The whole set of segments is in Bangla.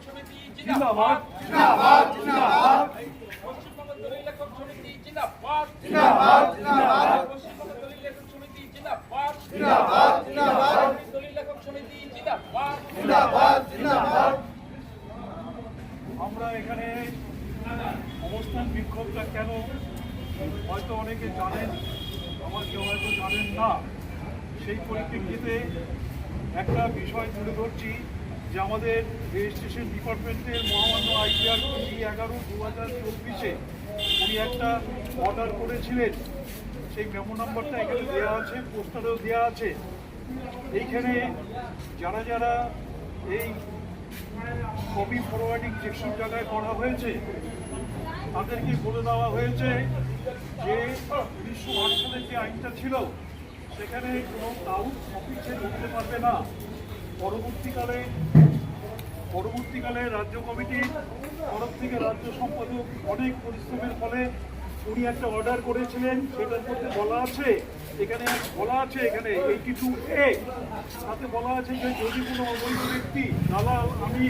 সমিতি জিন্দাবাদ জিন্দাবাদ জিন্দাবাদ পশ্চিমবঙ্গ দলিল লেখক সমিতি জিন্দাবাদ জিন্দাবাদ জিন্দাবাদ পশ্চিমবঙ্গ দলিল লেখক সমিতি জিন্দাবাদ জিন্দাবাদ জিন্দাবাদ দলিল লেখক সমিতি জিন্দাবাদ জিন্দাবাদ জিন্দাবাদ। আমরা এখানে অবস্থান বিক্ষোভটা কেন হয়তো অনেকে জানেন, আবার কেউ হয়তো জানেন না। সেই পরিপ্রেক্ষিতে একটা বিষয় তুলে ধরছি যে আমাদের রেজিস্ট্রেশন ডিপার্টমেন্টের মহামান্য IPR 11/2024 উনি একটা অর্ডার করেছিলেন। সেই মেমো নাম্বারটা এখানে দেওয়া আছে, পোস্টারেও দেওয়া আছে। এইখানে যারা যারা এই কপি ফরওয়ার্ডিং যেসব জায়গায় করা হয়েছে তাদেরকে বলে দেওয়া হয়েছে যে 1908 সালের যে আইনটা ছিল সেখানে কোনো কাউট অফিসে ঢুকতে পারবে না। পরবর্তীকালে রাজ্য কমিটির তরফ থেকে রাজ্য সম্পাদক অনেক পরিশ্রমের ফলে উনি একটা অর্ডার করেছিলেন। সেটার মধ্যে বলা আছে, এখানে 82A তাতে বলা আছে যে যদি কোনো অবৈধ ব্যক্তি দালাল আমি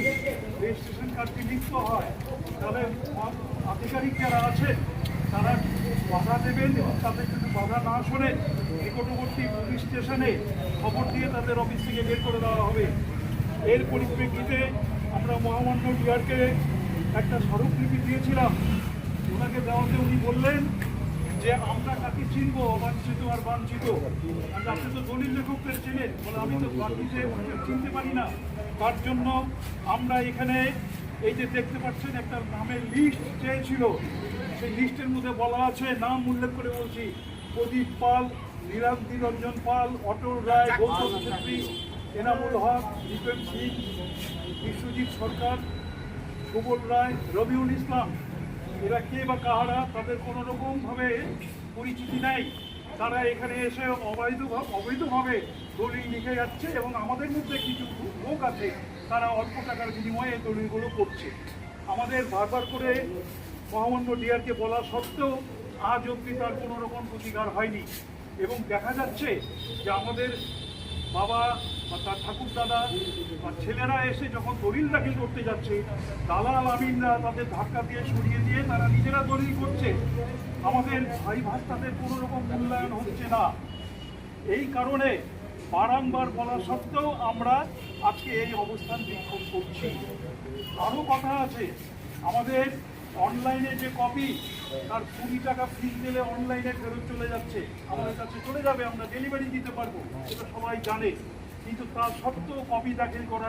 রেজিস্ট্রেশন কার্ডটি লিপ্ত হয় তাহলে আধিকারিক যারা আছেন তারা বাধা দেবেন এবং তাদের যদি বাধা না শোনেন নিকটবর্তী পুলিশ স্টেশনে খবর দিয়ে তাদের অফিস থেকে বের করে দেওয়া হবে। এর পরিপ্রেক্ষিতে আমরা মহামান্য ডিআরকে একটা স্মারকলিপি দিয়েছিলাম। ওনাকে দেওয়াতে উনি বললেন যে আমরা কাকে চিনব, অবাঞ্ছিত আর বাঞ্ছিত। আপনি তো দলিল লেখকদের চেনেন, বলে আমি তো বাঞ্ছিতে চিনতে পারি না। তার জন্য আমরা এখানে এই যে দেখতে পাচ্ছেন একটা নামের লিস্ট চেয়েছিল। সেই লিস্টের মধ্যে বলা আছে, নাম উল্লেখ করে বলছি, প্রদীপ পাল, নিরঞ্জন পাল, অটল রায়, গৌতম ছেত্রী, এনামুল হক, দীপেন সিং, বিশ্বজিৎ সরকার, সুবল রায়, রবিউল ইসলাম। এরা কে বা কাহারা, তাদের কোনো রকমভাবে পরিচিতি নেই। তারা এখানে এসে অবৈধভাবে দলিল লিখে যাচ্ছে এবং আমাদের মধ্যে কিছু লোক আছে তারা অল্প টাকার বিনিময়ে এই দলিলগুলো করছে। আমাদের বারবার করে মহামান্য ডিআরকে বলা সত্ত্বেও আজ অবধি তার কোনো রকম প্রতিকার হয়নি। এবং দেখা যাচ্ছে যে আমাদের বাবা বা তার ঠাকুরদাদা বা ছেলেরা এসে যখন দলিল দাখিল করতে যাচ্ছে, দালাল আমিনরা তাদের ধাক্কা দিয়ে সরিয়ে দিয়ে তারা নিজেরা দলিল করছে। আমাদের ভাই ভাস্তাদের কোনো রকম মূল্যায়ন হচ্ছে না। এই কারণে বারংবার বলা সত্ত্বেও আমরা আজকে এই অবস্থান বিক্ষোভ করছি। আরও কথা আছে, আমাদের অনলাইনে যে কপি তার 20 টাকা ফিস দিলে অনলাইনে ফেরত চলে যাচ্ছে, আমাদের কাছে চলে যাবে, আমরা ডেলিভারি দিতে পারবো, এটা সবাই জানে। কিন্তু তা সত্ত্বেও কপি দাখিল করা